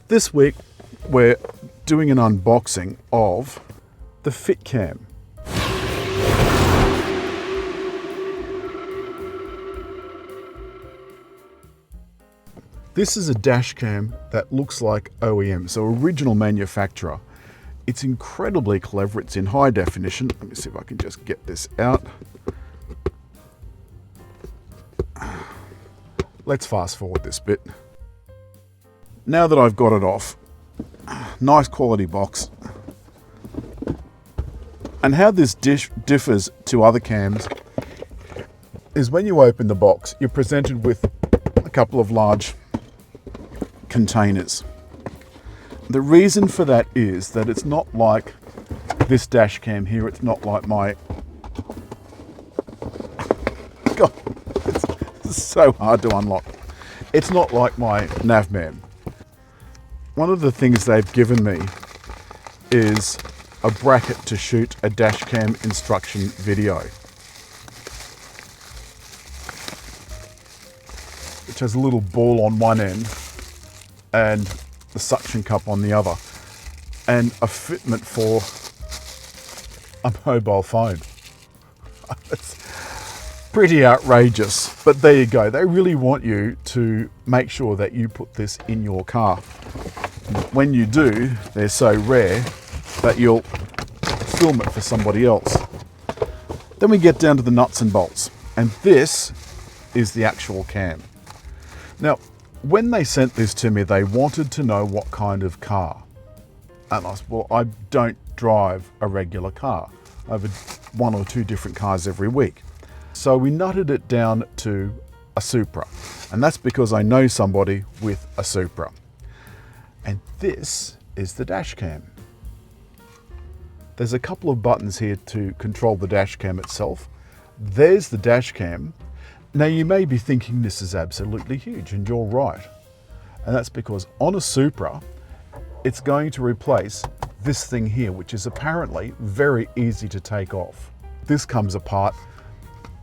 This week we're doing an unboxing of the FitCam. This is a dash cam that looks like OEM, so original manufacturer. It's incredibly clever. It's in high definition. Let me see if I can just get this out. Let's fast forward this bit. Now that I've got it off, nice quality box. And how this differs to other cams is when you open the box, you're presented with a couple of large containers. The reason for that is that it's not like this dash cam here. It's not like my, God, it's so hard to unlock. It's not like my Navman. One of the things they've given me is a bracket to shoot a dash cam instruction video, which has a little ball on one end and the suction cup on the other, and a fitment for a mobile phone. It's pretty outrageous, but there you go. They really want you to make sure that you put this in your car. When you do, they're so rare that you'll film it for somebody else. Then we get down to the nuts and bolts, and this is the actual cam. Now, when they sent this to me, they wanted to know what kind of car. And I said, well, I don't drive a regular car. I have one or two different cars every week. So we nutted it down to a Supra. And that's because I know somebody with a Supra. And this is the dash cam. There's a couple of buttons here to control the dash cam itself. There's the dash cam. Now you may be thinking this is absolutely huge, and you're right. And that's because on a Supra, it's going to replace this thing here, which is apparently very easy to take off. This comes apart.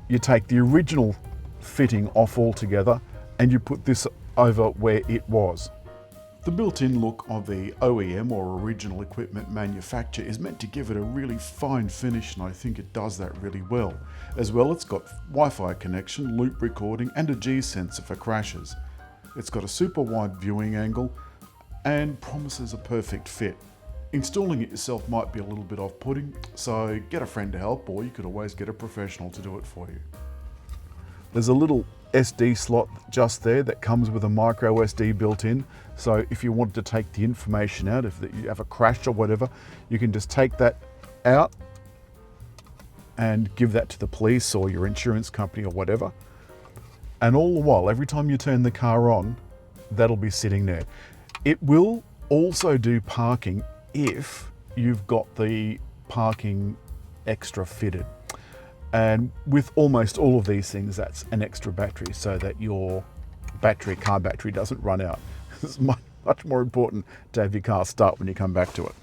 You take the original fitting off altogether and you put this over where it was. The built-in look of the OEM or original equipment manufacturer is meant to give it a really fine finish, and I think it does that really well. As well, it's got Wi-Fi connection, loop recording, and a G sensor for crashes. It's got a super wide viewing angle and promises a perfect fit. Installing it yourself might be a little bit off-putting, so get a friend to help, or you could always get a professional to do it for you. There's a little SD slot just there that comes with a micro SD built in. So if you want to take the information out, if you have a crash or whatever, you can just take that out and give that to the police or your insurance company or whatever. And all the while, every time you turn the car on, that'll be sitting there. It will also do parking if you've got the parking extra fitted. And with almost all of these things, that's an extra battery so that your car battery doesn't run out. It's much more important to have your car start when you come back to it.